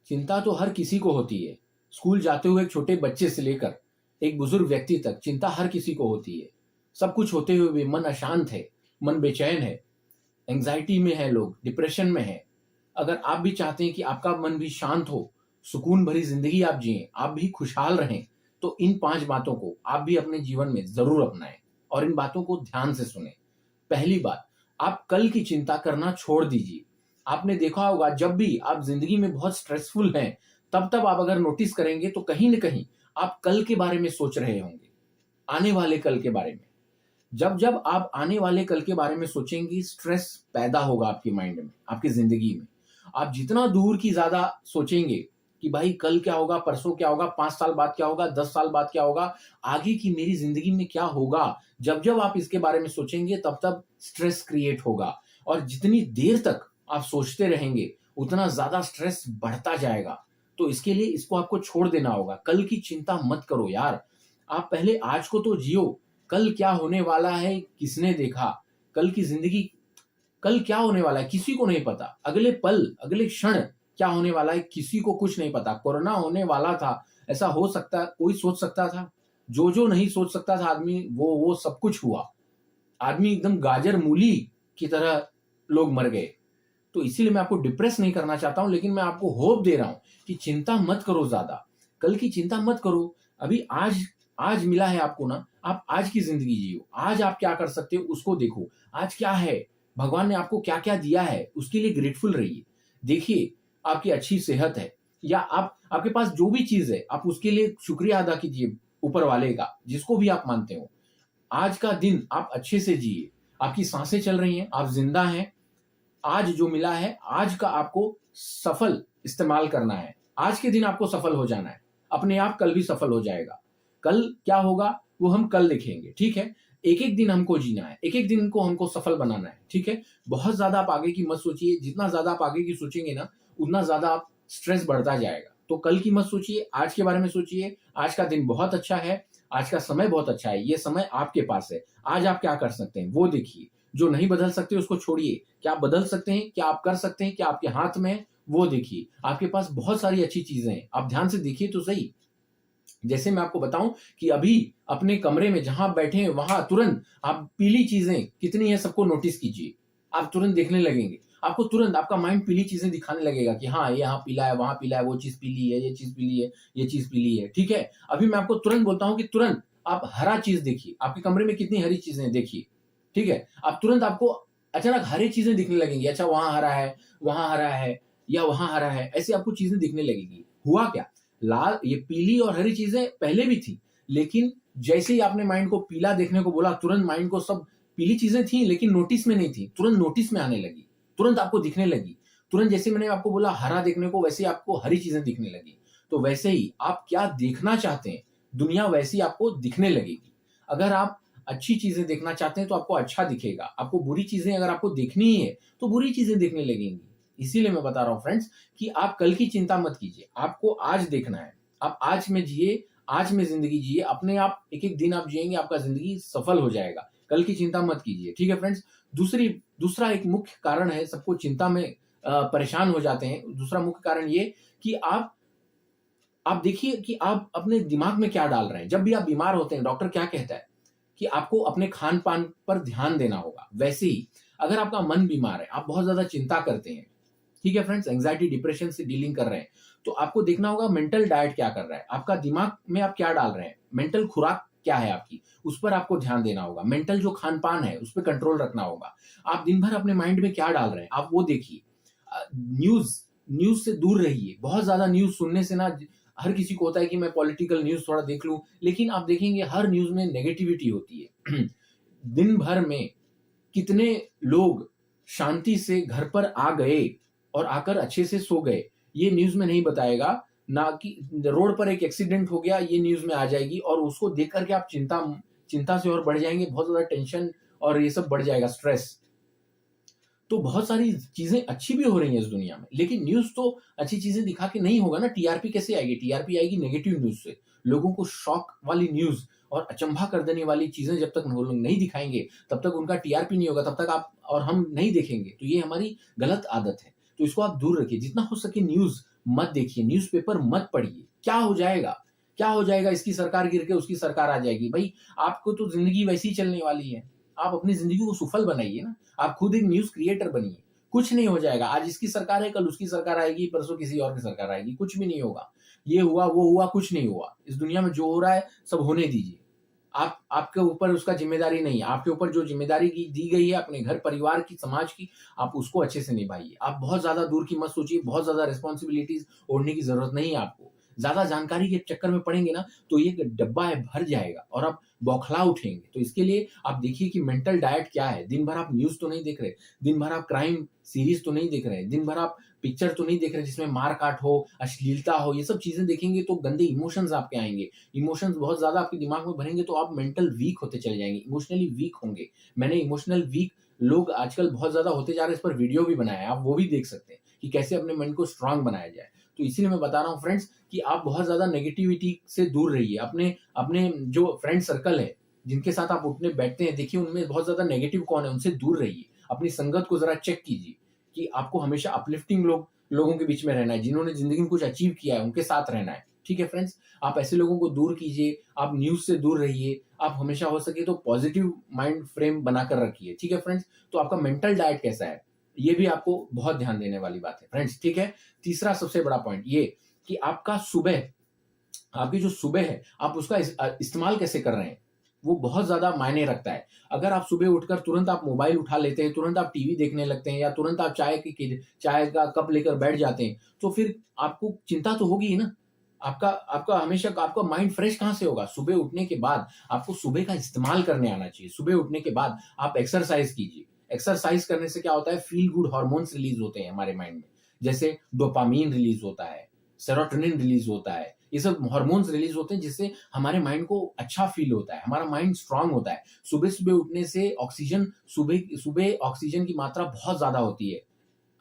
चिंता तो हर किसी को होती है। स्कूल जाते हुए एक छोटे बच्चे से लेकर एक बुजुर्ग व्यक्ति तक चिंता हर किसी को होती है। सब कुछ होते हुए भी मन अशांत है, मन बेचैन है, एंग्जाइटी में है, लोग डिप्रेशन में है। अगर आप भी चाहते हैं कि आपका मन भी शांत हो, सुकून भरी जिंदगी आप जिएं, आप भी खुशहाल रहें, तो इन 5 बातों को आप भी अपने जीवन में ज़रूर अपनाएँ और इन बातों को ध्यान से सुनें। पहली बात, आप कल की चिंता करना छोड़ दीजिए। आपने देखा होगा जब भी आप ज़िंदगी में बहुत स्ट्रेसफुल हैं, तब-तब आप अगर नोटिस करेंगे तो कहीं न कहीं आप कल के बारे में सोच रहे होंगे, आने वाले कल के बारे में। जब-जब आप आने वाले कल के बारे में सोचेंगी, स्ट्रेस पैदा होगा आपकी माइंड में, आपकी ज़िंदगी में। आप जितना दूर की ज़्यादा सोचेंगे कि भाई कल क्या होगा, परसों क्या होगा, 5 साल बाद क्या होगा, 10 साल बाद क्या होगा, आगे की मेरी ज़िंदगी में क्या होगा, जब-जब आप इसके बारे में सोचेंगे तब-तब स्ट्रेस क्रिएट होगा और जितनी देर तक आप सोचते रहेंगे, उतना ज़्यादा स्ट्रेस बढ़ता जाएगा। तो इसके लिए इसको आपको छोड़ देना होगा। कल की चिंता मत करो यार। आप पहले आज को तो जियो। कल क्या होने वाला है किसने देखा? कल की ज़िंदगी कल क्या होने वाला है किसी को नहीं पता। अगले पल, अगले क्षण क्या होने वाला है किसी को कुछ नहीं पता। कोरोना होने वाला था, ऐसा हो सकता कोई सोच सकता था? जो नहीं सोच सकता था आदमी वो सब कुछ हुआ। आदमी एकदम गाजर मूली की तरह लोग मर गए। तो इसीलिए मैं आपको डिप्रेस नहीं करना चाहता हूँ, लेकिन मैं आपको होप दे रहा हूँ कि चिंता मत करो ज़्यादा। कल की चिंता मत करो। अभी आज आज मिला है आपको ना, आप आज की ज़िंदगी जियो। आज आप क्या कर सकते हो उसको देखो। आज क्या है? भगवान ने आपको क्या-क्या दिया है, उसके लिए ग्रेटफुल रहिए। देखिए, आपकी अच्छी सेहत है या आप आपके पास जो भी चीज़ है, आप उसके लिए शुक्रिया अदा कीजिए ऊपर वाले का, जिसको भी आप मानते हो। आज का दिन आप अच्छे से जिए। आपकी साँसें चल रही हैं, आप ज़िंदा हैं। आज जो मिला है, आज का आपको सफल इस्तेमाल करना है। आज के दिन आपको सफल हो जाना है। अपने आप कल भी सफल हो जाएगा। कल क्या होगा, वो हम कल देखेंगे, ठीक है? एक-एक दिन हमको जीना है, एक-एक दिन को हमको सफल बनाना है, ठीक है? बहुत ज़्यादा आप आगे की मत सोचिए, जितना ज़्यादा आप आगे की सोचेंगे ना, उतना ज़्यादा आप स्ट्रेस बढ़ता जाएगा। तो कल की मत सोचिए, आज के बारे में सोचिए। आज का दिन बहुत अच्छा है, आज का समय बहुत अच्छा है, ये समय आपके पास है। आज आप क्या कर सकते हैं, वो देखिए। जो नहीं बदल सकते उसको छोड़िए। क्या आप बदल सकते हैं? क्या आप कर सकते हैं? क्या आपके हाथ में है? वो देखिए। आपके पास बहुत सारी अच्छी चीज़ें हैं, आप ध्यान से देखिए तो सही। जैसे मैं आपको बताऊँ कि अभी अपने कमरे में जहाँ आप बैठे हैं, वहाँ तुरंत आप पीली चीज़ें कितनी हैं सबको नोटिस कीजिए। आप तुरंत देखने लगेंगे। आपको तुरंत आपका माइंड पीली चीज़ें दिखाने लगेगा कि हाँ, ये यहाँ पीला है, वहाँ पीला है, वो चीज़ पीली है, ये चीज़ पीली है, ये चीज़ पीली है, ठीक है? अभी मैं आपको तुरंत बोलता हूँ कि तुरंत आप हरा चीज़ देखिए। आपके कमरे में कितनी हरी चीज़ें हैं देखिए, ठीक है? आप तुरंत आपको अचानक हरी चीज़ें दिखने लगेंगी। अच्छा वहाँ हरा है, वहाँ हरा है या वहाँ हरा है, ऐसे आपको चीज़ें दिखने लगेगी। हुआ क्या? लाल ये पीली और हरी चीज़ें पहले भी थी, लेकिन जैसे ही आपने माइंड को पीला देखने को बोला, तुरंत माइंड को सब पीली चीज़ें थी लेकिन नोटिस में नहीं थी, तुरंत नोटिस में आने लगी, तुरंत आपको दिखने लगी। तुरंत जैसे मैंने आपको बोला हरा देखने को, वैसे ही आपको हरी चीज़ें दिखने लगी। तो वैसे ही आप क्या देखना चाहते हैं, दुनिया वैसी आपको दिखने लगेगी। अगर आप अच्छी चीज़ें देखना चाहते हैं तो आपको अच्छा दिखेगा, आपको बुरी चीज़ें अगर आपको देखनी ही है, तो बुरी चीज़ें दिखने लगेंगी। इसीलिए मैं बता रहा हूँ फ्रेंड्स कि आप कल की चिंता मत कीजिए, आपको आज देखना है। आप आज में जिए, आज में ज़िंदगी जिए, अपने आप एक-एक दिन आप जिएँगे, आपका ज़िंदगी सफल हो जाएगा। कल की चिंता मत कीजिए, ठीक है फ्रेंड्स? दूसरा एक मुख्य कारण है सबको चिंता में परेशान हो जाते हैं। दूसरा मुख्य कारण ये कि आप देखिए कि आप अपने दिमाग में क्या डाल रहे हैं। जब भी आप बीमार होते हैं, डॉक्टर क्या कहता है कि आपको अपने खान-पान पर ध्यान देना होगा। वैसे ही अगर आपका मन बीमार है, आप बहुत ज़्यादा चिंता करते हैं, ठीक है फ्रेंड्स, एंग्जायटी डिप्रेशन से डीलिंग कर रहे हैं, तो आपको देखना होगा मेंटल डाइट क्या कर रहा है, आपका दिमाग में आप क्या डाल रहे हैं, मेंटल खुराक क्या है आपकी, उस पर आपको ध्यान देना होगा। मेंटल जो खान-पान है, उस पे कंट्रोल रखना होगा। आप दिन भर अपने माइंड में क्या डाल रहे हैं, आप वो देखिए। न्यूज़ न्यूज़ से दूर रहिए। बहुत ज़्यादा न्यूज़ सुनने से ना हर किसी को होता है कि मैं पॉलिटिकल न्यूज़ थोड़ा देख लूँ, लेकिन आप देखेंगे हर न्यूज़ में नेगेटिविटी होती है। दिन भर में कितने लोग शांति से घर पर आ गए और आकर अच्छे से सो गए, ये न्यूज़ में नहीं बताएगा। ना कि रोड पर एक एक्सीडेंट हो गया, ये न्यूज़ में आ जाएगी और उसको देख कर के आप चिंता से और बढ़ जाएँगे, बहुत ज़्यादा टेंशन और ये सब बढ़ जाएगा, स्ट्रेस। तो बहुत सारी चीज़ें अच्छी भी हो रही हैं इस दुनिया में, लेकिन न्यूज़ तो अच्छी चीज़ें दिखा के नहीं होगा ना, टीआरपी कैसे आएगी? टीआरपी आएगी नेगेटिव न्यूज़ से। लोगों को शॉक वाली न्यूज़ और अचंभा कर देने वाली चीज़ें जब तक वो लोग नहीं दिखाएँगे, तब तक उनका टीआरपी नहीं होगा, तब तक आप और हम नहीं देखेंगे। तो ये हमारी गलत आदत है। तो इसको आप दूर रखिए। जितना हो सके न्यूज़ मत देखिए, न्यूज़पेपर मत पढ़िए। क्या हो जाएगा? क्या हो जाएगा? इसकी सरकार गिर के उसकी सरकार आ जाएगी। भई आपको तो ज़िंदगी वैसी ही चलने वाली है। आप अपनी ज़िंदगी को सफल बनाइए ना। आप खुद एक न्यूज़ क्रिएटर बनिए। कुछ नहीं हो जाएगा। आज इसकी सरकार है, कल उसकी सरकार आएगी, परसों किसी और की सरकार आएगी। कुछ भी नहीं होगा। ये हुआ, वो हुआ, कुछ नहीं हुआ। इस दुनिया में जो हो रहा है सब होने दीजिए। आप आपके ऊपर उसका ज़िम्मेदारी नहीं है। आपके ऊपर जो ज़िम्मेदारी की दी गई है अपने घर परिवार की, समाज की, आप उसको अच्छे से निभाइए। आप बहुत ज़्यादा दूर की मत सोचिए, बहुत ज़्यादा रिस्पॉन्सिबिलिटीज़ ओढ़ने की ज़रूरत नहीं है आपको। ज़्यादा जानकारी के चक्कर में पड़ेंगे ना, तो ये डब्बा है भर जाएगा और आप बौखला उठेंगे। तो इसके लिए आप देखिए कि मेंटल डाइट क्या है। दिन भर आप न्यूज़ तो नहीं देख रहे, दिन भर आप क्राइम सीरीज़ तो नहीं देख रहे, दिन भर आप पिक्चर तो नहीं देख रहे जिसमें मार-काट हो, अश्लीलता हो। ये सब चीज़ें देखेंगे तो गंदे इमोशंस आपके आएँगे। इमोशंस बहुत ज़्यादा आपके दिमाग में भरेंगे तो आप मेंटल वीक होते चले जाएँगे, इमोशनली वीक होंगे। मैंने इमोशनल वीक लोग आजकल बहुत ज़्यादा होते जा रहे हैं, इस पर वीडियो भी बनाया है, आप वो भी देख सकते हैं कि कैसे अपने मन को स्ट्रॉन्ग बनाया जाए। तो इसीलिए मैं बता रहा हूँ फ्रेंड्स कि आप बहुत ज़्यादा नेगेटिविटी से दूर रहिए। अपने अपने जो फ्रेंड सर्कल है, जिनके साथ आप उठने बैठते हैं, देखिए उनमें बहुत ज़्यादा नेगेटिव कौन है, उनसे दूर रहिए। अपनी संगत को ज़रा चेक कीजिए कि आपको हमेशा अपलिफ्टिंग लोगों के बीच में रहना है, जिन्होंने ज़िंदगी में कुछ अचीव किया है, उनके साथ रहना है। ठीक है फ्रेंड्स? आप ऐसे लोगों को दूर कीजिए, आप न्यूज़ से दूर रहिए, आप हमेशा हो सके तो पॉज़िटिव माइंड फ्रेम बनाकर रखिए। ठीक है फ्रेंड्स? तो आपका मेंटल डाइट कैसा है? ये भी आपको बहुत ध्यान देने वाली बात है फ्रेंड्स, ठीक है? तीसरा सबसे बड़ा पॉइंट ये कि आपकी जो सुबह है, आप उसका इस्तेमाल कैसे कर रहे हैं? वो बहुत ज़्यादा मायने रखता है। अगर आप सुबह उठकर तुरंत आप मोबाइल उठा लेते हैं, तुरंत आप टीवी देखने लगते हैं या तुरंत आप चाय का कप लेकर बैठ जाते हैं, तो फिर आपको चिंता तो होगी ही ना। आपका आपका हमेशा आपका माइंड फ्रेश कहाँ से होगा? सुबह उठने के बाद आपको सुबह का इस्तेमाल करने आना चाहिए। सुबह उठने के बाद आप एक्सरसाइज़ कीजिए। एक्सरसाइज़ करने से क्या होता है, फ़ील गुड हार्मोन्स रिलीज़ होते हैं हमारे माइंड में। जैसे डोपामाइन रिलीज़ होता है, सेरोटोनिन रिलीज़ होता है। ये सब हार्मोन्स रिलीज़ होते हैं जिससे हमारे माइंड को अच्छा फ़ील होता है, हमारा माइंड स्ट्रॉन्ग होता है। सुबह-सुबह उठने से सुबह सुबह ऑक्सीजन की मात्रा बहुत ज़्यादा होती है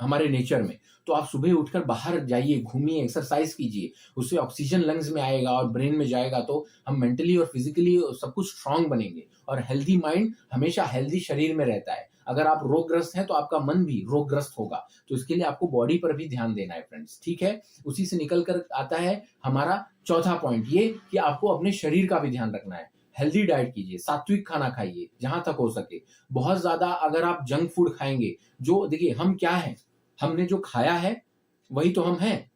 हमारे नेचर में। तो आप सुबह उठकर बाहर जाइए, घूमिए, एक्सरसाइज़ कीजिए। उससे ऑक्सीजन लंग्स में आएगा और ब्रेन में जाएगा तो हम मेंटली और फिज़िकली सब कुछ स्ट्रॉन्ग बनेंगे और हेल्दी माइंड हमेशा हेल्दी शरीर में रहता है। अगर आप रोगग्रस्त हैं तो आपका मन भी रोगग्रस्त होगा। तो इसके लिए आपको बॉडी पर भी ध्यान देना है फ्रेंड्स, ठीक है? उसी से निकल कर आता है हमारा चौथा पॉइंट ये कि आपको अपने शरीर का भी ध्यान रखना है। हेल्दी डाइट कीजिए, सात्विक खाना खाइए जहाँ तक हो सके। बहुत ज़्यादा अगर आप जंक फूड खाएँगे, जो देखिए हम क्या हैं? हमने जो खाया है, वही तो हम हैं।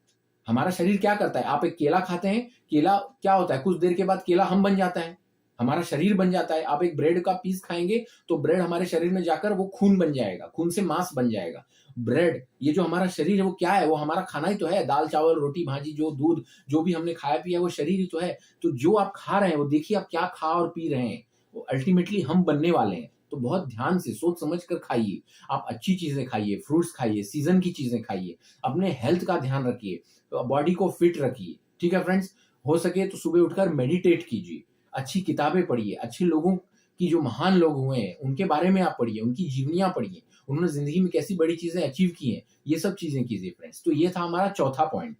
हमारा शरीर क्या करता है? आप एक केला खाते हैं, केला क्या होता है? कुछ देर के बाद केला हम बन जाता है, हमारा शरीर बन जाता है। आप एक ब्रेड का पीस खाएँगे, तो ब्रेड हमारे शरीर में जाकर वो खून बन जाएगा, खून से मांस बन जाएगा। ब्रेड, ये जो हमारा शरीर है, वो क्या है? वो हमारा खाना ही तो है। दाल, चावल, रोटी, भाजी, जो दूध, जो भी हमने खाया पिया है, वो शरीर ही तो है। तो जो आप खा रहे हैं, वो देखिए आप क्या खा और पी रहे हैं। वो अल्टीमेटली हम बनने वाले हैं। तो बहुत ध्यान से सोच समझ कर खाइए। आप अच्छी चीज़ें खाइए, फ्रूट्स खाइए, सीज़न की चीज़ें खाइए, अपने हेल्थ का ध्यान रखिए, बॉडी को फिट रखिए। ठीक है फ्रेंड्स? हो सके तो सुबह उठकर मेडिटेट कीजिए, अच्छी किताबें पढ़िए, अच्छे लोगों की जो महान लोग हुए हैं, उनके बारे में आप पढ़िए, उनकी जीवनियाँ पढ़िए, उन्होंने ज़िंदगी में कैसी बड़ी चीज़ें अचीव की हैं, ये सब चीज़ें कीजिए फ्रेंड्स। तो ये था हमारा चौथा पॉइंट।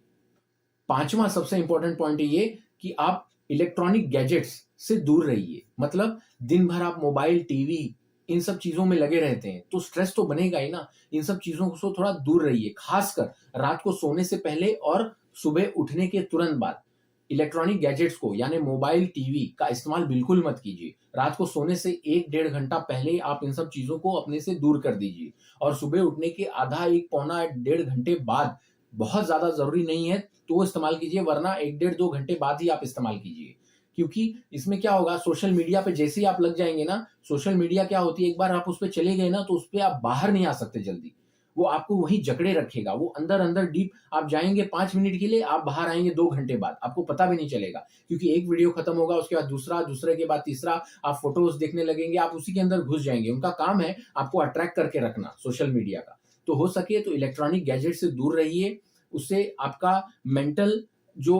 पाँचवाँ सबसे इम्पोर्टेंट पॉइंट है ये कि आप इलेक्ट्रॉनिक गैजेट्स से दूर रहिए। मतलब दिन भर आप मोबाइल, टीवी इन सब चीज़ों में लगे रहते हैं, तो स्ट्रेस तो बनेगा ही ना। इन सब चीज़ों से थोड़ा दूर रहिए, खासकर रात को सोने से पहले और सुबह उठने के तुरंत बाद। इलेक्ट्रॉनिक गैजेट्स को यानी मोबाइल, टीवी का इस्तेमाल बिल्कुल मत कीजिए। रात को सोने से 1 डेढ़ घंटा पहले आप इन सब चीज़ों को अपने से दूर कर दीजिए और सुबह उठने के आधा 1 पौना डेढ़ घंटे बाद, बहुत ज़्यादा ज़रूरी नहीं है तो इस्तेमाल कीजिए, वरना 1 डेढ़ 2 घंटे बाद ही आप इस्तेमाल कीजिए। क्योंकि इसमें क्या होगा, सोशल मीडिया पे जैसे ही आप लग जाएँगे ना, सोशल मीडिया क्या होती है, एक बार आप उस पे चले गए ना तो उस पे आप बाहर नहीं आ सकते जल्दी। वो आपको वहीं जकड़े रखेगा। वो अंदर-अंदर डीप आप जाएँगे 5 मिनट के लिए, आप बाहर आएँगे 2 घंटे बाद, आपको पता भी नहीं चलेगा। क्योंकि एक वीडियो खत्म होगा, उसके बाद दूसरा, दूसरे के बाद तीसरा, आप फ़ोटोज़ देखने लगेंगे, आप उसी के अंदर घुस जाएँगे। उनका काम है आपको अट्रैक्ट करके रखना सोशल मीडिया का। तो हो सके तो इलेक्ट्रॉनिक गैजेट से दूर रहिए, उससे आपका मेंटल जो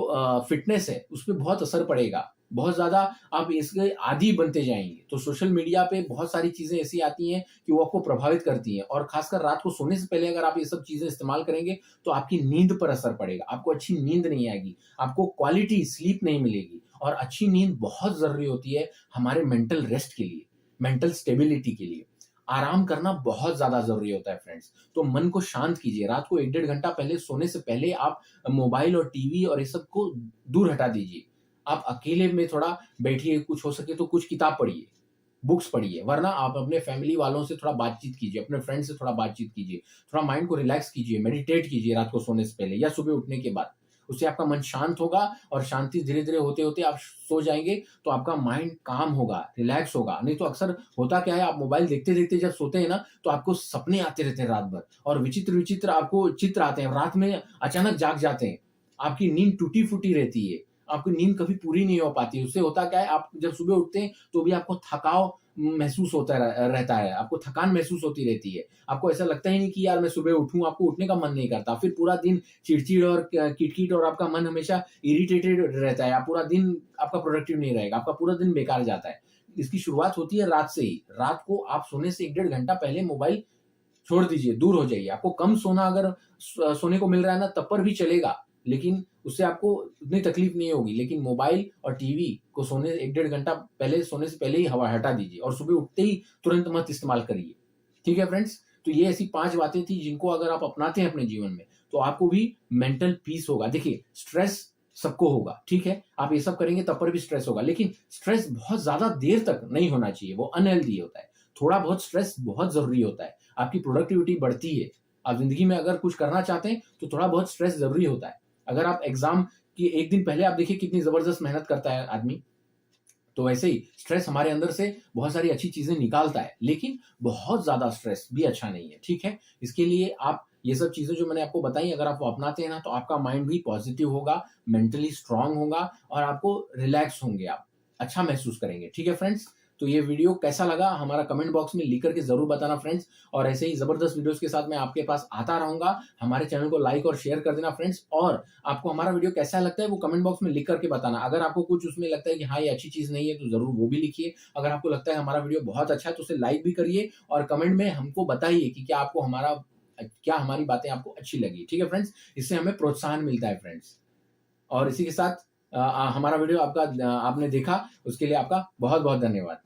फ़िटनेस है, उसपे बहुत असर पड़ेगा। बहुत ज़्यादा आप इसके आदी बनते जाएँगे। तो सोशल मीडिया पे बहुत सारी चीज़ें ऐसी आती हैं कि वो आपको प्रभावित करती हैं और ख़ासकर रात को सोने से पहले अगर आप ये सब चीज़ें इस्तेमाल करेंगे, तो आपकी नींद पर असर पड़ेगा। आपको अच्छी नींद नहीं आएगी, आपको क्वालिटी स्लीप नहीं मिलेगी और अच्छी नींद बहुत ज़रूरी होती है हमारे मेंटल रेस्ट के लिए, मेंटल स्टेबिलिटी के लिए। आराम करना बहुत ज़्यादा ज़रूरी होता है फ्रेंड्स। तो मन को शांत कीजिए, रात को 1 डेढ़ घंटा पहले सोने से पहले आप मोबाइल और टीवी और ये सब को दूर हटा दीजिए। आप अकेले में थोड़ा बैठिए, कुछ हो सके तो कुछ किताब पढ़िए, बुक्स पढ़िए, वरना आप अपने फैमिली वालों से थोड़ा बातचीत कीजिए, अपने फ्रेंड से थोड़ा बातचीत कीजिए, थोड़ा माइंड को रिलैक्स कीजिए, मेडिटेट कीजिए रात को सोने से पहले या सुबह उठने के बाद। उससे आपका मन शांत होगा और शांति धीरे-धीरे होते-होते आप सो जाएँगे, तो आपका माइंड काम होगा, रिलैक्स होगा। नहीं तो अक्सर होता क्या है, आप मोबाइल देखते-देखते जब सोते हैं ना, तो आपको सपने आते रहते हैं रात भर और विचित्र-विचित्र आपको चित्र आते हैं। रात में अचानक जाग जाते हैं। आपकी नींद टूटी-फूटी रहती है। आपकी नींद कभी पूरी नहीं हो पाती। उससे होता क्या है, आप जब सुबह उठते हैं, तो भी आपको थकाव महसूस होता रहता है। आपको थकान महसूस होती रहती है। आपको ऐसा लगता ही नहीं कि यार मैं सुबह उठूँ, आपको उठने का मन नहीं करता। फिर पूरा दिन चिड़चिड़ और किट-किट और आपका मन हमेशा इरिटेटेड रहता है। आप पूरा दिन आपका प्रोडक्टिव नहीं रहेगा। आपका पूरा दिन बेकार जाता है। इसकी शुरुआत होती है रात से ही। रात को आप सोने से 1 डेढ़ घंटा पहले मोबाइल छोड़ दीजिए, दूर हो जाइए। आपको कम सोना अगर सोने को मिल रहा है ना, तब पर भी चलेगा, लेकिन उससे आपको उतनी तकलीफ नहीं होगी। लेकिन मोबाइल और टीवी को सोने 1 डेढ़ घंटा पहले सोने से पहले ही हवा हटा दीजिए और सुबह उठते ही तुरंत मत इस्तेमाल करिए। ठीक है फ्रेंड्स? तो ये ऐसी 5 बातें थी जिनको अगर आप अपनाते हैं अपने जीवन में, तो आपको भी मेंटल पीस होगा। देखिए, स्ट्रेस सबको होगा, ठीक है? आप ये सब करेंगे तब पर भी स्ट्रेस होगा, लेकिन स्ट्रेस बहुत ज़्यादा देर तक नहीं होना चाहिए, वो अनहेल्दी होता है। थोड़ा बहुत स्ट्रेस बहुत ज़रूरी होता है। आपकी प्रोडक्टिविटी बढ़ती है। आप ज़िंदगी में अगर कुछ करना चाहते हैं, तो थोड़ा बहुत स्ट्रेस ज़रूरी होता है। अगर आप एग्ज़ाम की 1 दिन पहले आप देखिए कितनी ज़बरदस्त मेहनत करता है आदमी, तो वैसे ही स्ट्रेस हमारे अंदर से बहुत सारी अच्छी चीज़ें निकालता है, लेकिन बहुत ज़्यादा स्ट्रेस भी अच्छा नहीं है, ठीक है? इसके लिए आप ये सब चीज़ें जो मैंने आपको बताई अगर आप वो अपनाते हैं ना, तो आपका माइंड भी पॉज़िटिव होगा, मेंटली स्ट्रॉन्ग होगा और आपको रिलैक्स होंगे आप, अच्छा महसूस करेंगे, ठीक है फ्रेंड्स? तो ये वीडियो कैसा लगा हमारा कमेंट बॉक्स में लिख कर के ज़रूर बताना फ्रेंड्स और ऐसे ही ज़बरदस्त वीडियोज़ के साथ मैं आपके पास आता रहूँगा। हमारे चैनल को लाइक और शेयर कर देना फ्रेंड्स और आपको हमारा वीडियो कैसा लगता है वो कमेंट बॉक्स में लिख करके बताना। अगर आपको कुछ उसमें लगता है कि हाँ, ये अच्छी चीज़ नहीं है तो ज़रूर वो भी लिखिए। अगर आपको लगता है हमारा वीडियो बहुत अच्छा है तो उसे लाइक भी करिए और कमेंट में हमको बताइए कि क्या हमारी बातें आपको अच्छी लगी। ठीक है फ्रेंड्स? इससे हमें प्रोत्साहन मिलता है फ्रेंड्स। और इसी के साथ हमारा वीडियो आपने देखा उसके लिए आपका बहुत-बहुत धन्यवाद।